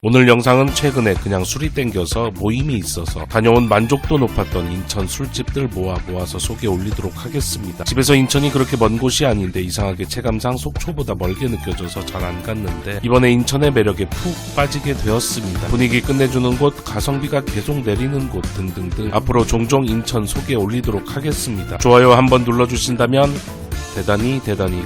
오늘 영상은 최근에 그냥 술이 땡겨서 모임이 있어서 다녀온 만족도 높았던 인천 술집들 모아서 소개 올리도록 하겠습니다. 집에서 인천이 그렇게 먼 곳이 아닌데 이상하게 체감상 속초보다 멀게 느껴져서 잘 안 갔는데 이번에 인천의 매력에 푹 빠지게 되었습니다. 분위기 끝내주는 곳, 가성비가 계속 내리는 곳 등등등 앞으로 종종 인천 소개 올리도록 하겠습니다. 좋아요 한번 눌러주신다면 대단히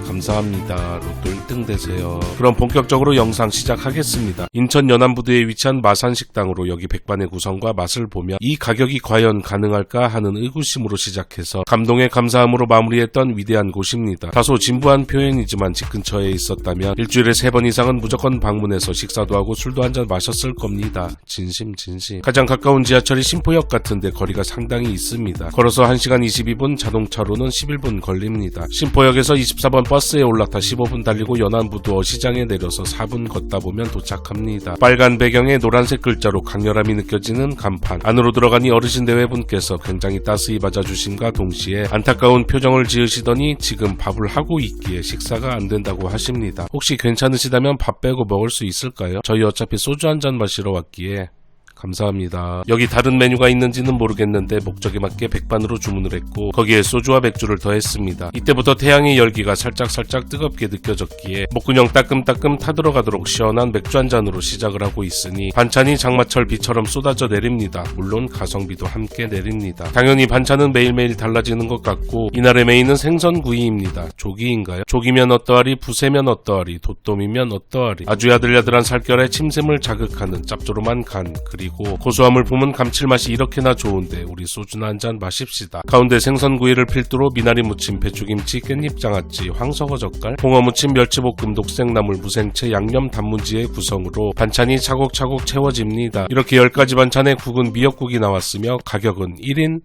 감사합니다. 로또 1등 되세요. 그럼 본격적으로 영상 시작하겠습니다. 인천 연안부두에 위치한 마산식당으로 여기 백반의 구성과 맛을 보며 이 가격이 과연 가능할까 하는 의구심으로 시작해서 감동에 감사함으로 마무리했던 위대한 곳입니다. 다소 진부한 표현이지만 집 근처에 있었다면 일주일에 3번 이상은 무조건 방문해서 식사도 하고 술도 한잔 마셨을 겁니다. 진심. 가장 가까운 지하철이 신포역 같은데 거리가 상당히 있습니다. 걸어서 1시간 22분, 자동차로는 11분 걸립니다. 신포역에서 24번 버스에 올라타 15분 달리고 연안부두 어시장에 내려서 4분 걷다 보면 도착합니다. 빨간 배경에 노란색 글자로 강렬함이 느껴지는 간판. 안으로 들어가니 어르신 대회분께서 굉장히 따스히 맞아주심과 동시에 안타까운 표정을 지으시더니 지금 밥을 하고 있기에 식사가 안 된다고 하십니다. 혹시 괜찮으시다면 밥 빼고 먹을 수 있을까요? 저희 어차피 소주 한잔 마시러 왔기에 감사합니다. 여기 다른 메뉴가 있는지는 모르겠는데 목적에 맞게 백반으로 주문을 했고 거기에 소주와 맥주를 더했습니다. 이때부터 태양의 열기가 살짝 뜨겁게 느껴졌기에 목구녕 따끔따끔 타들어가도록 시원한 맥주 한 잔으로 시작을 하고 있으니 반찬이 장마철 비처럼 쏟아져 내립니다. 물론 가성비도 함께 내립니다. 당연히 반찬은 매일매일 달라지는 것 같고 이날의 메인은 생선구이입니다. 조기인가요? 조기면 어떠하리, 부세면 어떠하리, 돛돔이면 어떠하리. 아주 야들야들한 살결에 침샘을 자극하는 짭조름한 간 그리고 고소함을 품은 감칠맛이 이렇게나 좋은데 우리 소주나 한잔 마십시다. 가운데 생선구이를 필두로 미나리 무침, 배추김치, 깻잎장아찌, 황석어 젓갈, 홍어 무침, 멸치볶음, 녹색나물, 무생채, 양념 단무지의 구성으로 반찬이 차곡차곡 채워집니다. 이렇게 10가지 반찬에 국은 미역국이 나왔으며 가격은 1인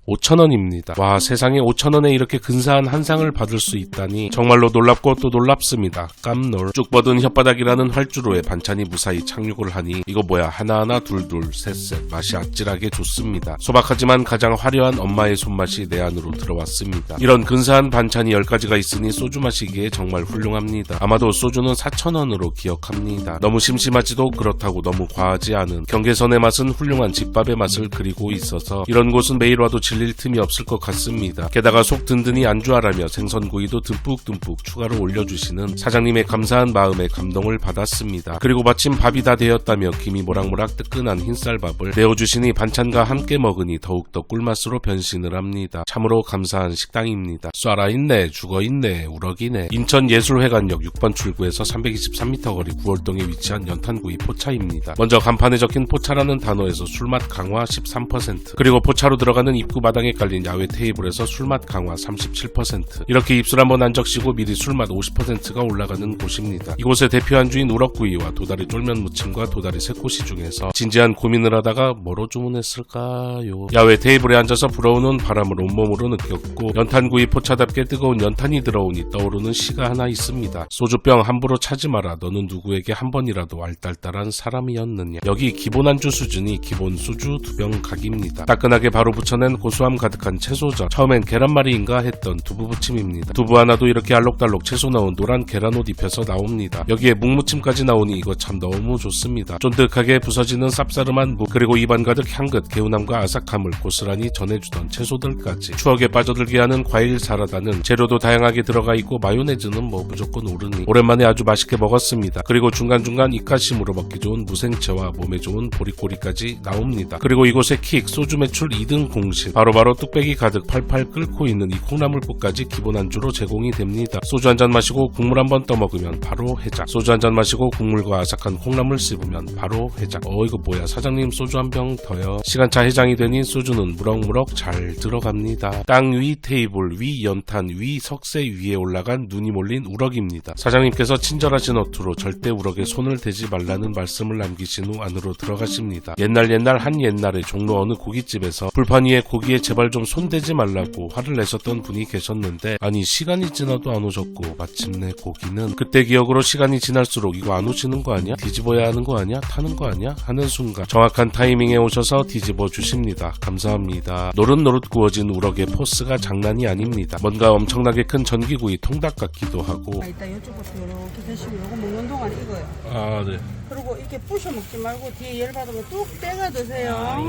5,000원입니다. 와, 세상에 5,000원에 이렇게 근사한 한 상을 받을 수 있다니 정말로 놀랍고 또 놀랍습니다. 깜놀. 쭉 뻗은 혓바닥이라는 활주로에 반찬이 무사히 착륙을 하니 이거 뭐야, 하나하나 둘둘 셋셋 맛이 아찔하게 좋습니다. 소박하지만 가장 화려한 엄마의 손맛이 내 안으로 들어왔습니다. 이런 근사한 반찬이 10가지가 있으니 소주 마시기에 정말 훌륭합니다. 아마도 소주는 4,000원으로 기억합니다. 너무 심심하지도 그렇다고 너무 과하지 않은 경계선의 맛은 훌륭한 집밥의 맛을 그리고 있어서 이런 곳은 매일 와도 질릴 틈이 없을 것 같습니다. 게다가 속 든든히 안주하라며 생선구이도 듬뿍 추가로 올려주시는 사장님의 감사한 마음에 감동을 받았습니다. 그리고 마침 밥이 다 되었다며 김이 모락모락 뜨끈한 흰쌀밥을 내어주시니 반찬과 함께 먹으니 더욱더 꿀맛으로 변신을 합니다. 참으로 감사한 식당입니다. 쏴라있네, 죽어있네, 우럭이네. 인천예술회관역 6번 출구에서 323m 거리 9월동에 위치한 연탄구이 포차입니다. 먼저 간판에 적힌 포차라는 단어에서 술맛 강화 13%, 그리고 포차로 들어가는 입구 마당에 깔린 야외 테이블에서 술맛 강화 37%. 이렇게 입술 한번 안 적시고 미리 술맛 50%가 올라가는 곳입니다. 이곳의 대표 안주인 우럭구이와 도다리 쫄면 무침과 도다리 새꼬시 중에서 진지한 고민을 하다가 뭐로 주문했을까요? 야외 테이블에 앉아서 불어오는 바람을 온몸으로 느꼈고 연탄구이 포차답게 뜨거운 연탄이 들어오니 떠오르는 시가 하나 있습니다. 소주병 함부로 차지 마라. 너는 누구에게 한 번이라도 알딸딸한 사람이었느냐. 여기 기본 안주 수준이 기본 소주 2병 각입니다. 따끈하게 바로 붙여낸 고소함 가득한 채소전. 처음엔 계란말이인가 했던 두부부침입니다. 두부 하나도 이렇게 알록달록 채소 넣은 노란 계란옷 입혀서 나옵니다. 여기에 묵무침까지 나오니 이거 참 너무 좋습니다. 쫀득하게 부서지는 쌉싸름한 묵, 그리고 입안 가득 향긋 개운함과 아삭함을 고스란히 전해주던 채소들까지 추억에 빠져들게 하는 과일 사라다는 재료도 다양하게 들어가 있고 마요네즈는 뭐 무조건 오르니 오랜만에 아주 맛있게 먹었습니다. 그리고 중간중간 입가심으로 먹기 좋은 무생채와 몸에 좋은 보리꼬리까지 나옵니다. 그리고 이곳의 킥, 소주 매출 2등 공신, 바로바로 뚝배기 가득 팔팔 끓고 있는 이 콩나물국까지 기본 안주로 제공이 됩니다. 소주 한잔 마시고 국물 한번 떠먹으면 바로 해장. 소주 한잔 마시고 국물과 아삭한 콩나물 씹으면 바로 해장. 이거 뭐야, 사장님 소주 한 병 더요. 시간차 해장이 되니 소주는 무럭무럭 잘 들어갑니다. 땅 위 테이블, 위 연탄, 위 석쇠 위에 올라간 눈이 몰린 우럭입니다. 사장님께서 친절하신 어투로 절대 우럭에 손을 대지 말라는 말씀을 남기신 후 안으로 들어가십니다. 옛날 한 옛날에 종로 어느 고깃집에서 불판 위에 고기 고기에 제발 좀 손대지 말라고 화를 내셨던 분이 계셨는데, 아니 시간이 지나도 안 오셨고 마침내 고기는 그때 기억으로 시간이 지날수록 이거 안 오시는 거 아니야? 뒤집어야 하는 거 아니야? 타는 거 아니야? 하는 순간 정확한 타이밍에 오셔서 뒤집어 주십니다. 감사합니다. 노릇노릇 구워진 우럭의 포스가 장난이 아닙니다. 뭔가 엄청나게 큰 전기구이 통닭 같기도 하고. 일단 이쪽부터 이렇게 드시고 요거 먹는 동안 익어요. 아, 네. 그리고 이렇게 부셔 먹지 말고 뒤에 열 받으면 뚝 떼가 드세요.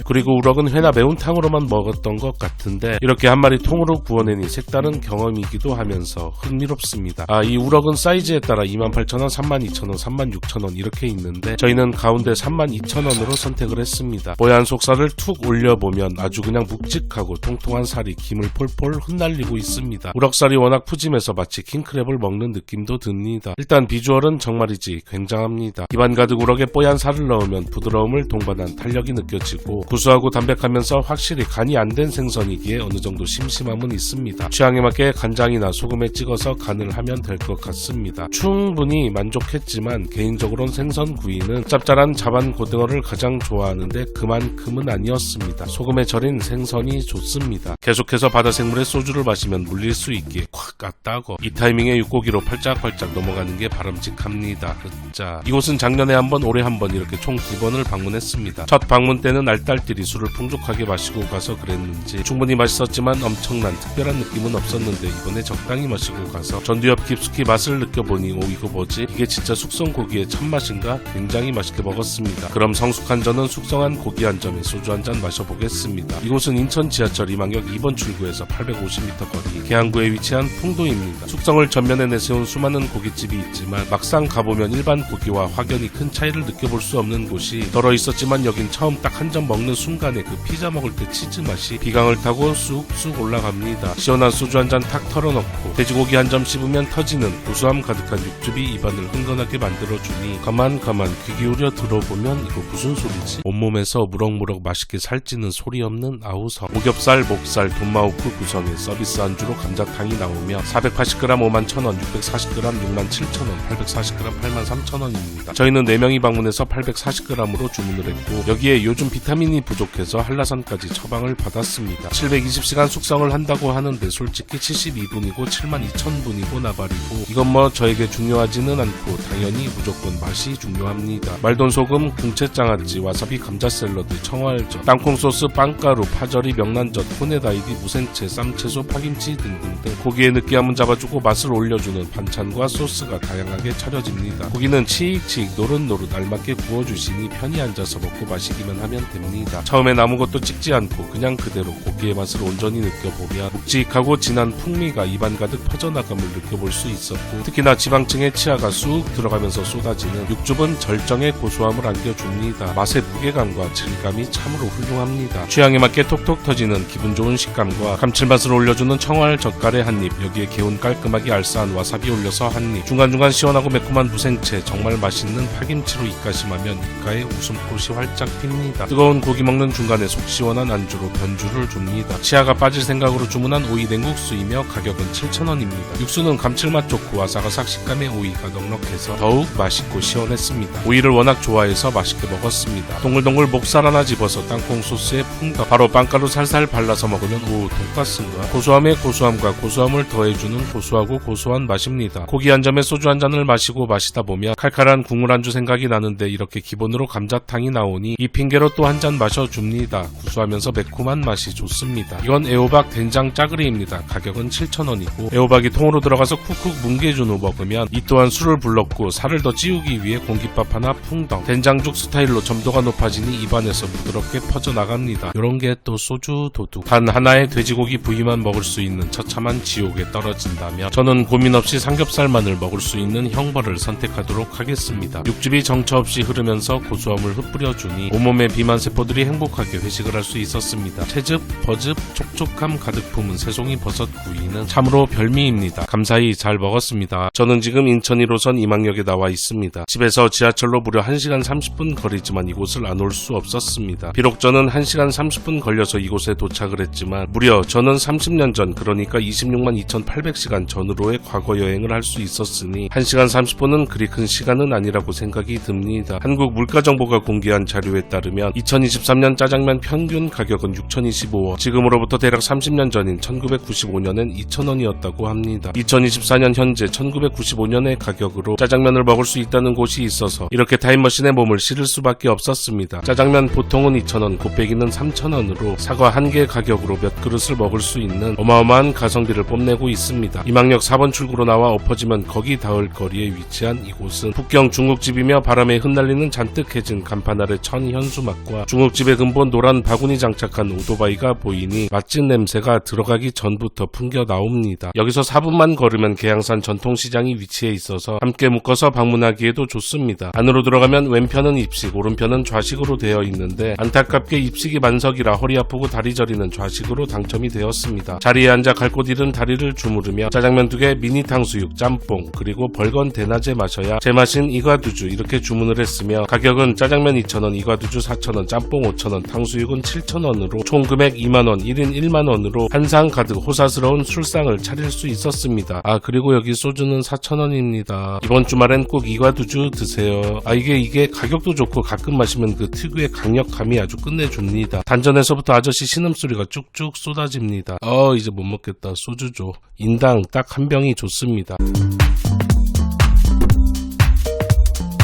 그리고 우럭은 회나 매운탕으로만 먹었던 것 같은데 이렇게 한 마리 통으로 구워내니 색다른 경험이기도 하면서 흥미롭습니다. 아, 이 우럭은 사이즈에 따라 28,000원, 32,000원, 36,000원 이렇게 있는데 저희는 가운데 32,000원으로 선택을 했습니다. 뽀얀 속살을 툭 올려보면 아주 그냥 묵직하고 통통한 살이 김을 폴폴 흩날리고 있습니다. 우럭살이 워낙 푸짐해서 마치 킹크랩을 먹는 느낌도 듭니다. 일단 비주얼은 정말이지 굉장합니다. 입안 가득 우럭에 뽀얀 살을 넣으면 부드러움을 동반한 탄력이 느껴지고 구수하고 담백하면서 확실히 간이 안 된 생선이기에 어느 정도 심심함은 있습니다. 취향에 맞게 간장이나 소금에 찍어서 간을 하면 될 것 같습니다. 충분히 만족했지만 개인적으로는 생선 구이는 짭짤한 자반 고등어를 가장 좋아하는데 그만큼은 아니었습니다. 소금에 절인 생선이 좋습니다. 계속해서 바다 생물의 소주를 마시면 물릴 수 있기에 콱 깠다고 이 타이밍에 육고기로 팔짝팔짝 넘어가는 게 바람직합니다. 자, 이곳은 작년에 한 번, 올해 한 번 이렇게 총 2번을 방문했습니다. 첫 방문 때는 알딸들이 술을 풍족하게 마시고 가서 그랬는지 충분히 맛있었지만 엄청난 특별한 느낌은 없었는데 이번에 적당히 마시고 가서 전두 옆 깊숙이 맛을 느껴보니 오 이거 뭐지? 이게 진짜 숙성 고기의 참맛인가? 굉장히 맛있게 먹었습니다. 그럼 성숙한 저는 숙성한 고기 한 점에 소주 한 잔 마셔보겠습니다. 이곳은 인천 지하철 이망역 2번 출구에서 850m 거리 계양구에 위치한 풍도입니다. 숙성을 전면에 내세운 수많은 고깃집이 있지만 막상 가보면 일반 고기와 확연히 큰 차이를 느껴볼 수 없는 곳이 덜어 있었지만 여긴 처음 딱 한 점 먹는 순간에 그 피자 먹을 때 치즈 맛이 비강을 타고 쑥쑥 올라갑니다. 시원한 소주 한 잔 탁 털어넣고 돼지고기 한 점 씹으면 터지는 고소함 가득한 육즙이 입안을 흥건하게 만들어주니 가만 귀 기울여 들어보면 이거 무슨 소리지? 온몸에서 무럭무럭 맛있게 살찌는 소리 없는 아우성 오겹살, 목살, 돈마호크 구성의 서비스 안주로 감자탕이 나오며 480g 51,000원, 640g 67,000원, 840g 83,000원입니다. 저희는 4명이 방문해서 840g으로 주문을 했고 여기에 요즘 비타민이 부족해서 한라산까지 처방을 받았습니다. 720시간 숙성을 한다고 하는데 솔직히 72분이고 72,000분이고 나발이고 이건 뭐 저에게 중요하지는 않고 당연히 무조건 맛이 중요합니다. 말돈소금, 궁채장아찌, 와사비, 감자샐러드, 청화알젓, 땅콩 소스, 빵가루, 파절이, 명란젓, 코네다이디, 무생채, 쌈채소, 파김치 등등등 고기의 느끼함은 잡아주고 맛을 올려주는 반찬과 소스가 다양하게 차려집니다. 고기는 치익치익 노릇노릇 알맞게 구워주시니 편히 앉아서 먹고 마시기만 하면 됩니다. 처음엔 아무것도 찍지 않고 그냥 그대로 고기의 맛을 온전히 느껴보면 묵직하고 진한 풍미가 입안 가득 퍼져나감을 느껴볼 수 있었고 특히나 지방층의 치아가 쑥 들어가면서 쏟아지는 육즙은 절정의 고소함을 안겨줍니다. 맛의 무게감과 질감이 참으로 훌륭합니다. 취향에 맞게 톡톡 터지는 기분 좋은 식감과 감칠맛을 올려주는 청화알 젓갈의 한입 여기에 개운 깔끔하게 알싸한 와사비 올려서 한입 중간중간 시원하고 매콤한 무생채 정말 맛있는 파김치로 입가심하면 입가에 웃음꽃이 활짝 핍니다. 뜨거운 고기 먹는 중간에 속 시원한 안주로 변주를 줍니다. 치아가 빠질 생각으로 주문한 오이 냉국수이며 가격은 7,000원입니다. 육수는 감칠맛 좋고 아삭아삭 식감의 오이가 넉넉해서 더욱 맛있고 시원했습니다. 오이를 워낙 좋아해서 맛있게 먹었습니다. 동글동글 목살 하나 집어서 땅콩 소스에 풍덩 바로 빵가루 살살 발라서 먹으면 오 돈가스인가? 고소함에 고소함과 고소함을 더해주는 고소하고 고소한 맛입니다. 고기 한 점에 소주 한 잔을 마시고 마시다 보면 칼칼한 국물 안주 생각이 나는데 이렇게 기본으로 감자탕이 나오니 이 핑계로 또 한 잔 마셔줍니다. 구수하면서 매콤한 맛이 좋습니다. 이건 애호박 된장 짜그리입니다. 가격은 7,000원이고 애호박이 통으로 들어가서 쿡쿡 뭉개준 후 먹으면 이 또한 술을 불렀고 살을 더 찌우기 위해 공깃밥 하나 풍덩 된장죽 스타일로 점도가 높아지니 입안에서 부드럽게 퍼져나갑니다. 요런 게 또 소주 도둑 단 하나의 돼지고기 부위만 먹을 수 있는 처참한 지옥에 떨어진다면 저는 고민 없이 삼겹살만을 먹을 수 있는 형벌을 선택하도록 하겠습니다. 육즙이 정처 없이 흐르면서 고소함을 흩뿌려주니 온몸의 비만세포들이 행복하게 회식을 할 수 있었습니다. 채즙, 버즙, 촉촉함 가득 품은 새송이 버섯 구이는 참으로 별미입니다. 감사히 잘 먹었습니다. 저는 지금 인천 1호선 이망역에 나와 있습니다. 집에서 지하철로 무려 1시간 30분 거리지만 이곳을 안 올 수 없었습니다. 비록 저는 1시간 30분 걸려서 이곳에 도착을 했지만 무려 저는 30년 전 그러니까 26만 2,800시간 전으로의 과거 여행을 할 수 있었으니 1시간 30분은 그리 큰 시간은 아니라고 생각이 듭니다. 한국 물가정보가 공개한 자료에 따르면 2023년 짜장면 평균 가격 가격은 6,025원, 지금으로부터 대략 30년 전인 1995년엔 2,000원이었다고 합니다. 2024년 현재 1995년의 가격으로 짜장면을 먹을 수 있다는 곳이 있어서 이렇게 타임머신에 몸을 실을 수밖에 없었습니다. 짜장면 보통은 2,000원, 곱빼기는 3,000원으로 사과 한 개 가격으로 몇 그릇을 먹을 수 있는 어마어마한 가성비를 뽐내고 있습니다. 이망역 4번 출구로 나와 엎어지면 거기 닿을 거리에 위치한 이곳은 북경 중국집이며 바람에 흩날리는 잔뜩 해진 간판 아래 천 현수막과 중국집의 근본 노란 바구니 장착한 오토바이가 보이니 맛집 냄새가 들어가기 전부터 풍겨 나옵니다. 여기서 4분만 걸으면 계양산 전통시장이 위치해 있어서 함께 묶어서 방문하기에도 좋습니다. 안으로 들어가면 왼편은 입식, 오른편은 좌식으로 되어 있는데 안타깝게 입식이 만석이라 허리 아프고 다리 저리는 좌식으로 당첨이 되었습니다. 자리에 앉아 갈 곳 잃은 다리를 주무르며 짜장면 2개, 미니 탕수육, 짬뽕, 그리고 벌건 대낮에 마셔야 제맛인 이과두주 이렇게 주문을 했으며 가격은 짜장면 2,000원, 이과두주 4,000원, 짬뽕 5,000원, 탕수육은 7,000원으로 총 금액 2만원, 1인 1만원으로 한 상 가득 호사스러운 술상을 차릴 수 있었습니다. 그리고 여기 소주는 4,000원입니다. 이번 주말엔 꼭 이과두주 드세요. 이게 가격도 좋고 가끔 마시면 그 특유의 강력함이 아주 끝내줍니다. 단전에서부터 아저씨 신음소리가 쭉쭉 쏟아집니다. 이제 못 먹겠다. 소주 줘. 인당 딱 한 병이 좋습니다.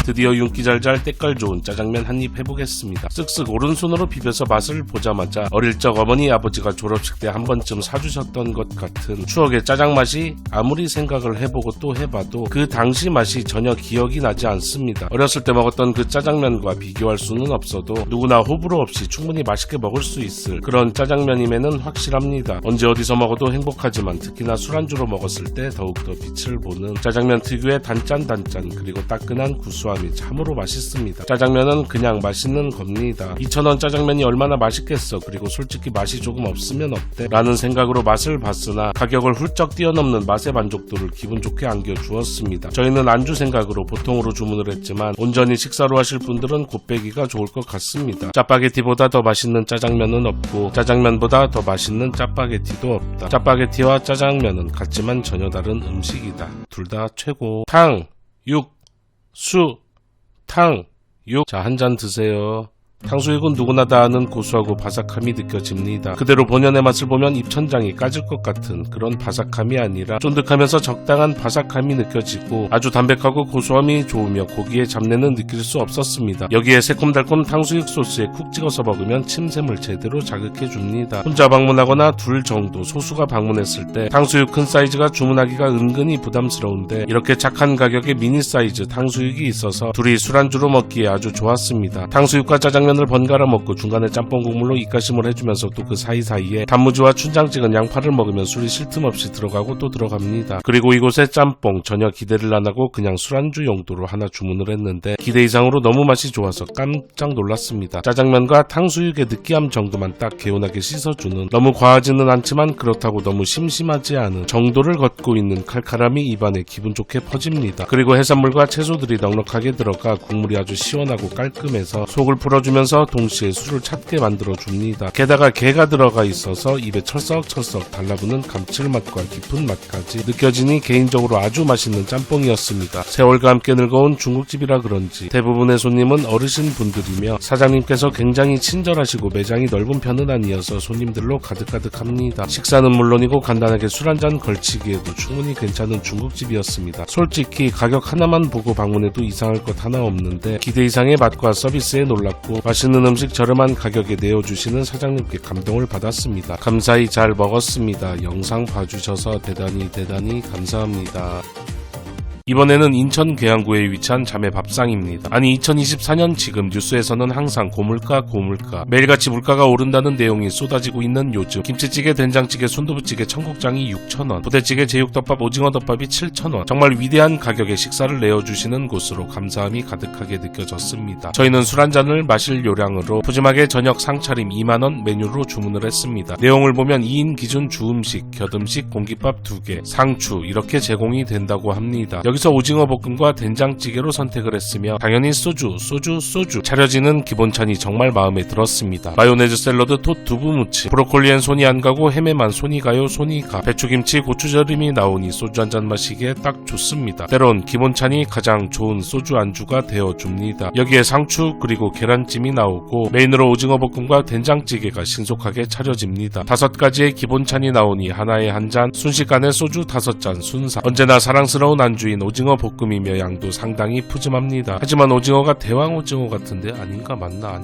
드디어 윤기 잘잘 때깔 좋은 짜장면 한입 해보겠습니다. 쓱쓱 오른손으로 비벼서 맛을 보자마자 어릴 적 어머니 아버지가 졸업식 때 한 번쯤 사주셨던 것 같은 추억의 짜장 맛이 아무리 생각을 해보고 또 해봐도 그 당시 맛이 전혀 기억이 나지 않습니다. 어렸을 때 먹었던 그 짜장면과 비교할 수는 없어도 누구나 호불호 없이 충분히 맛있게 먹을 수 있을 그런 짜장면임에는 확실합니다. 언제 어디서 먹어도 행복하지만 특히나 술안주로 먹었을 때 더욱더 빛을 보는 짜장면 특유의 단짠 그리고 따끈한 구수함 참으로 맛있습니다. 짜장면은 그냥 맛있는 겁니다. 2,000원 짜장면이 얼마나 맛있겠어. 그리고 솔직히 맛이 조금 없으면 어때? 라는 생각으로 맛을 봤으나 가격을 훌쩍 뛰어넘는 맛의 만족도를 기분 좋게 안겨주었습니다. 저희는 안주 생각으로 보통으로 주문을 했지만 온전히 식사로 하실 분들은 곱빼기가 좋을 것 같습니다. 짜파게티보다 더 맛있는 짜장면은 없고 짜장면보다 더 맛있는 짜파게티도 없다. 짜파게티와 짜장면은 같지만 전혀 다른 음식이다. 둘 다 최고. 탕, 육, 수, 탕, 육. 자, 한 잔 드세요. 탕수육은 누구나 다 아는 고소하고 바삭함이 느껴집니다. 그대로 본연의 맛을 보면 입천장이 까질 것 같은 그런 바삭함이 아니라 쫀득하면서 적당한 바삭함이 느껴지고 아주 담백하고 고소함이 좋으며 고기의 잡내는 느낄 수 없었습니다. 여기에 새콤달콤 탕수육 소스에 쿡 찍어서 먹으면 침샘을 제대로 자극해줍니다. 혼자 방문하거나 둘 정도 소수가 방문했을 때 탕수육 큰 사이즈가 주문하기가 은근히 부담스러운데 이렇게 착한 가격의 미니 사이즈 탕수육이 있어서 둘이 술안주로 먹기에 아주 좋았습니다. 탕수육과 짜장면을 번갈아 먹고 중간에 짬뽕 국물로 입가심을 해주면서 또 그 사이사이에 단무지와 춘장 찍은 양파를 먹으면 술이 쉴 틈 없이 들어가고 또 들어갑니다. 그리고 이곳의 짬뽕 전혀 기대를 안 하고 그냥 술안주 용도로 하나 주문을 했는데 기대 이상으로 너무 맛이 좋아서 깜짝 놀랐습니다. 짜장면과 탕수육의 느끼함 정도만 딱 개운하게 씻어주는 너무 과하지는 않지만 그렇다고 너무 심심하지 않은 정도를 걷고 있는 칼칼함이 입안에 기분 좋게 퍼집니다. 그리고 해산물과 채소들이 넉넉하게 들어가 국물이 아주 시원하고 깔끔해서 속을 풀어주면서 동시에 술을 찾게 만들어줍니다. 게다가 게가 들어가 있어서 입에 철썩철썩 달라붙는 감칠맛과 깊은 맛까지 느껴지니 개인적으로 아주 맛있는 짬뽕이었습니다. 세월과 함께 늙어온 중국집이라 그런지 대부분의 손님은 어르신 분들이며 사장님께서 굉장히 친절하시고 매장이 넓은 편은 아니어서 손님들로 가득가득합니다. 식사는 물론이고 간단하게 술 한잔 걸치기에도 충분히 괜찮은 중국집이었습니다. 솔직히 가격 하나만 보고 방문해도 이상할 것 하나 없는데 기대 이상의 맛과 서비스에 놀랐고 맛있는 음식 저렴한 가격에 내어주시는 사장님께 감동을 받았습니다. 감사히 잘 먹었습니다. 영상 봐주셔서 대단히 감사합니다. 이번에는 인천 계양구에 위치한 자매 밥상입니다. 아니 2024년 지금 뉴스에서는 항상 고물가 매일같이 물가가 오른다는 내용이 쏟아지고 있는 요즘 김치찌개, 된장찌개, 순두부찌개, 청국장이 6,000원, 부대찌개, 제육덮밥, 오징어덮밥이 7,000원, 정말 위대한 가격의 식사를 내어주시는 곳으로 감사함이 가득하게 느껴졌습니다. 저희는 술 한잔을 마실 요량으로 푸짐하게 저녁 상차림 2만원 메뉴로 주문을 했습니다. 내용을 보면 2인 기준 주음식, 곁음식, 공깃밥 2개, 상추 이렇게 제공이 된다고 합니다. 여기서 여기서 오징어 볶음과 된장찌개로 선택을 했으며 당연히 소주. 차려지는 기본찬이 정말 마음에 들었습니다. 마요네즈 샐러드, 톳 두부무침, 브로콜리엔 손이 안 가고 햄에만 손이 가요. 배추김치, 고추절임이 나오니 소주 한잔 마시기에 딱 좋습니다. 때론 기본찬이 가장 좋은 소주 안주가 되어줍니다. 여기에 상추 그리고 계란찜이 나오고 메인으로 오징어 볶음과 된장찌개가 신속하게 차려집니다. 5가지의 기본찬이 나오니 하나에 한 잔, 순식간에 소주 5잔 순삭. 언제나 사랑스러운 안주인 오징어 볶음이며 양도 상당히 푸짐합니다. 하지만 오징어가 대왕 오징어 같은데 아닌가 맞나.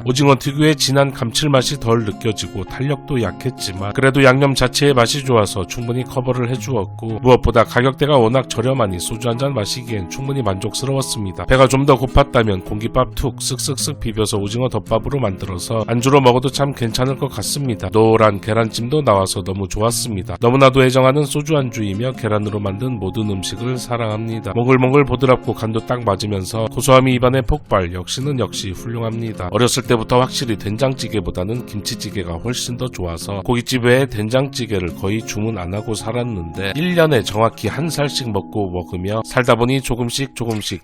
오징어 특유의 진한 감칠맛이 덜 느껴지고 탄력도 약했지만 그래도 양념 자체의 맛이 좋아서 충분히 커버를 해주었고 무엇보다 가격대가 워낙 저렴하니 소주 한잔 마시기엔 충분히 만족스러웠습니다. 배가 좀 더 고팠다면 공깃밥 툭 쓱쓱쓱 비벼서 오징어 덮밥으로 만들어서 안주로 먹어도 참 괜찮을 것 같습니다. 노란 계란찜도 나와서 너무 좋았습니다. 너무나도 애정하는 소주 안주이며 계란으로 만든 모든 음식을 사랑합니다. 몽글몽글 보드랍고 간도 딱 맞으면서 고소함이 입안에 폭발. 역시 훌륭합니다. 어렸을 때부터 확실히 된장찌개보다는 김치찌개가 훨씬 더 좋아서 고깃집 외에 된장찌개를 거의 주문 안 하고 살았는데 1년에 정확히 한 살씩 먹으며 살다 보니 조금씩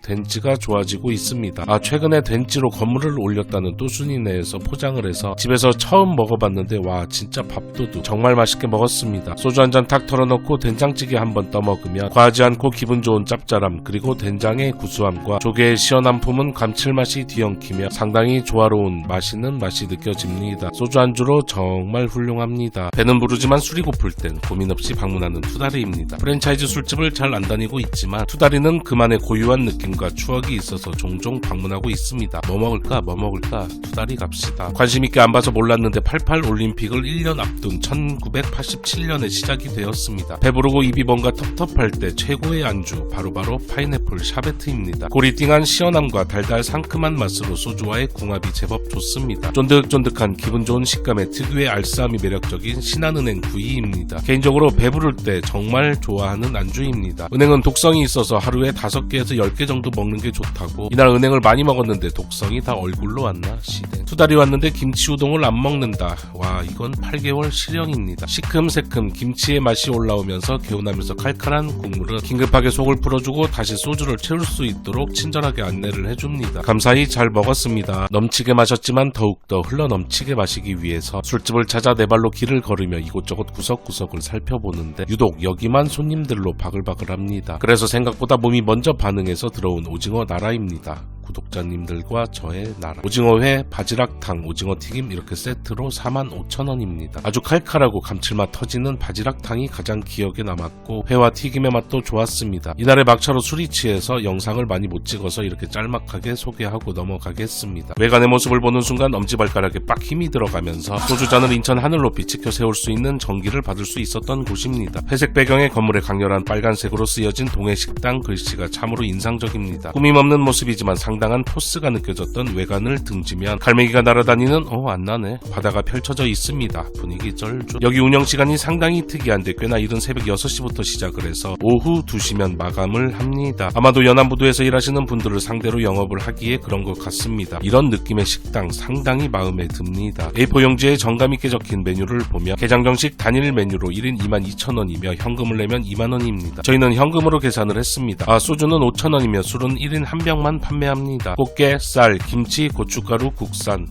된찌가 좋아지고 있습니다. 최근에 된찌로 건물을 올렸다는 또순이 내에서 포장을 해서 집에서 처음 먹어봤는데 와 진짜 밥도둑 정말 맛있게 먹었습니다. 소주 한 잔 탁 털어놓고 된장찌개 한번 떠먹으면 과하지 않고 기분 좋은 짭짤함 그리고 된장의 구수함과 조개의 시원한 품은 감칠맛이 뒤엉키며 상당히 조화로운 맛있는 맛이 느껴집니다. 소주 안주로 정말 훌륭합니다. 배는 부르지만 술이 고플 땐 고민 없이 방문하는 투다리입니다. 프랜차이즈 술집을 잘 안 다니고 있지만 투다리는 그만의 고유한 느낌과 추억이 있어서 종종 방문하고 있습니다. 뭐 먹을까? 투다리 갑시다. 관심 있게 안 봐서 몰랐는데 88 올림픽을 1년 앞둔 1987년에 시작이 되었습니다. 배부르고 입이 뭔가 텁텁할 때 최고의 안주 바로 파인애플 샤베트입니다. 고리띵한 시원함과 달달 상큼한 맛으로 소주와의 궁합이 제법 좋습니다. 쫀득쫀득한 기분 좋은 식감에 특유의 알싸함이 매력적인 신한은행 구이입니다. 개인적으로 배부를 때 정말 좋아하는 안주입니다. 은행은 독성이 있어서 하루에 5개에서 10개 정도 먹는 게 좋다고 이날 은행을 많이 먹었는데 독성이 다 얼굴로 왔나 시대. 투다리 왔는데 김치 우동을 안 먹는다. 와 이건 8개월 실형입니다. 시큼새큼 김치의 맛이 올라오면서 개운하면서 칼칼한 국물은 긴급하게 속을 풀어주고 다시 소주를 채울 수 있도록 친절하게 안내를 해줍니다. 감사히 잘 먹었습니다. 넘치게 마셨지만 더욱더 흘러넘치게 마시기 위해서 술집을 찾아 네 발로 길을 걸으며 이곳저곳 구석구석을 살펴보는데 유독 여기만 손님들로 바글바글합니다. 그래서 생각보다 몸이 먼저 반응해서 들어온 오징어 나라입니다. 구독자님들과 저의 나라. 오징어회, 바지락탕, 오징어튀김 이렇게 세트로 45,000원입니다. 아주 칼칼하고 감칠맛 터지는 바지락탕이 가장 기억에 남았고 회와 튀김의 맛도 좋았습니다. 이날의 막차로 술이 취해서 영상을 많이 못 찍어서 이렇게 짤막하게 소개하고 넘어가겠습니다. 외관의 모습을 보는 순간 엄지발가락에 빡 힘이 들어가면서 소주잔을 인천 하늘 높이 치켜 세울 수 있는 전기를 받을 수 있었던 곳입니다. 회색 배경의 건물에 강렬한 빨간색으로 쓰여진 동해식당 글씨가 참으로 인상적입니다. 꾸밈없는 모습이지만 상당한 포스가 느껴졌던 외관을 등지면 갈매기가 날아다니는 안 나네 바다가 펼쳐져 있습니다. 분위기 쩔죠. 여기 운영시간이 상당히 특이한데 꽤나 이른 새벽 6시부터 시작을 해서 오후 2시면 마감을 합니다. 아마도 연안부두에서 일하시는 분들을 상대로 영업을 하기에 그런 것 같습니다. 이런 느낌의 식당 상당히 마음에 듭니다. A4 용지에 정감있게 적힌 메뉴를 보며 게장정식 단일 메뉴로 1인 22,000원이며 현금을 내면 2만원입니다. 저희는 현금으로 계산을 했습니다. 소주는 5,000원이며 술은 1인 한 병만 판매합니다. 꽃게, 쌀, 김치, 고춧가루, 국산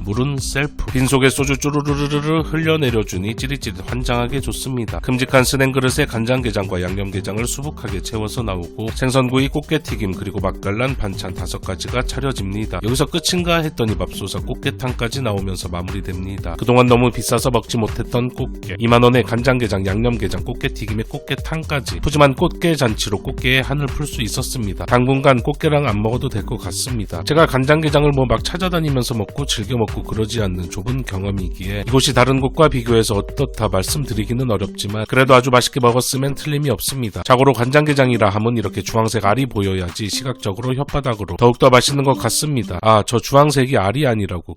물은 셀프. 빈속에 소주 쭈루루루루 흘려내려주니 찌릿찌릿 환장하게 좋습니다. 큼직한 스냉 그릇에 간장게장과 양념게장을 수북하게 채워서 나오고 생선구이, 꽃게튀김 그리고 맛깔난 반찬 5가지가 차려집니다. 여기서 끝인가 했더니 맙소사 꽃게탕까지 나오면서 마무리됩니다. 그동안 너무 비싸서 먹지 못했던 꽃게 2만원에 간장게장, 양념게장, 꽃게튀김에 꽃게탕까지 푸짐한 꽃게 잔치로 꽃게의 한을 풀 수 있었습니다. 당분간 꽃게랑 안 먹어도 될 것 같습니다. 제가 간장게장을 막 찾아다니면서 먹고 즐겨 먹고 그러지 않는 좁은 경험이기에 이곳이 다른 곳과 비교해서 어떻다 말씀드리기는 어렵지만 그래도 아주 맛있게 먹었으면 틀림이 없습니다. 자고로 간장게장이라 하면 이렇게 주황색 알이 보여야지 시각적으로 혓바닥으로 더욱더 맛있는 것 같습니다. 저 주황색이 알이 아니라고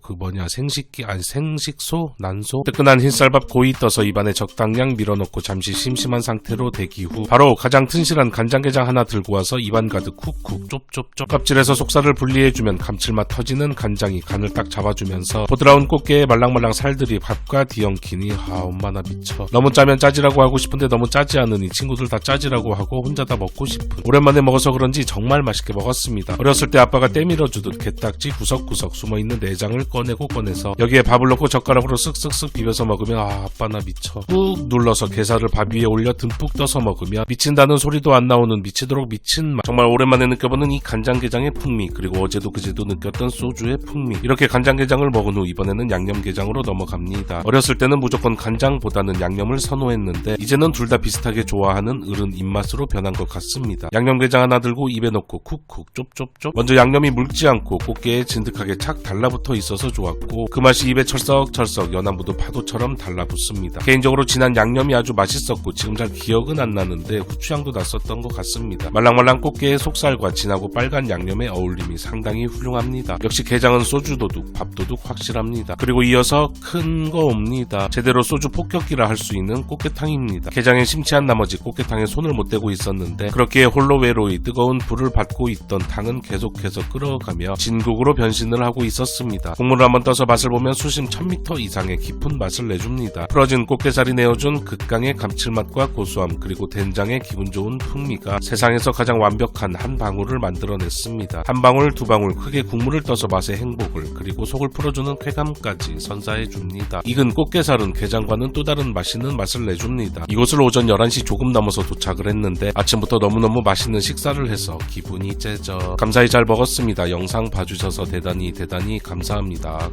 생식기 아니 생식소? 난소? 뜨끈한 흰쌀밥 고이 떠서 입안에 적당량 밀어넣고 잠시 심심한 상태로 대기 후 바로 가장 튼실한 간장게장 하나 들고 와서 입안 가득 쿡쿡 쩝쩝쩝 껍질에서 속살을 분리해주면 감칠맛 터지는 간장이 간을 딱 잡아주면서 먹으면서 보드라운 꽃게의 말랑말랑 살들이 밥과 뒤엉키니 엄마 나 미쳐. 너무 짜면 짜지라고 하고 싶은데 너무 짜지 않으니 친구들 다 짜지라고 하고 혼자 다 먹고 싶은. 오랜만에 먹어서 그런지 정말 맛있게 먹었습니다. 어렸을 때 아빠가 때밀어주듯 게딱지 구석구석 숨어있는 내장을 꺼내서 여기에 밥을 넣고 젓가락으로 쓱쓱쓱 비벼서 먹으면 아빠 나 미쳐. 꾹 눌러서 게살을 밥 위에 올려 듬뿍 떠서 먹으면 미친다는 소리도 안 나오는 미치도록 미친 맛. 정말 오랜만에 느껴보는 이 간장게장의 풍미, 그리고 어제도 그제도 느꼈던 소주의 풍미. 이렇게 간장게장을 먹은 후 이번에는 양념게장으로 넘어갑니다. 어렸을 때는 무조건 간장보다는 양념을 선호했는데 이제는 둘 다 비슷하게 좋아하는 어른 입맛으로 변한 것 같습니다. 양념게장 하나 들고 입에 넣고 쿡쿡 쩝쩝쩝. 먼저 양념이 묽지 않고 꽃게에 진득하게 착 달라붙어 있어서 좋았고 그 맛이 입에 철썩철썩 연안부두 파도처럼 달라붙습니다. 개인적으로 진한 양념이 아주 맛있었고 지금 잘 기억은 안 나는데 후추향도 났었던 것 같습니다. 말랑말랑 꽃게의 속살과 진하고 빨간 양념의 어울림이 상당히 훌륭합니다. 역시 게장은 소주도둑, 밥도둑 확실합니다. 그리고 이어서 큰 거 옵니다. 제대로 소주 폭격기라 할 수 있는 꽃게탕입니다. 게장에 심취한 나머지 꽃게탕에 손을 못 대고 있었는데 그렇게 홀로 외로이 뜨거운 불을 받고 있던 탕은 계속해서 끓어가며 진국으로 변신을 하고 있었습니다. 국물을 한번 떠서 맛을 보면 수심 1000m 이상의 깊은 맛을 내줍니다. 풀어진 꽃게살이 내어준 극강의 감칠맛과 고소함 그리고 된장의 기분 좋은 풍미가 세상에서 가장 완벽한 한 방울을 만들어냈습니다. 한 방울 두 방울 크게 국물을 떠서 맛의 행복을 그리고 속을 풀어주는 쾌감까지 선사해줍니다. 익은 꽃게살은 게장과는 또 다른 맛있는 맛을 내줍니다. 이곳을 오전 11시 조금 넘어서 도착을 했는데 아침부터 너무너무 맛있는 식사를 해서 기분이 째져. 감사히 잘 먹었습니다. 영상 봐주셔서 대단히 감사합니다.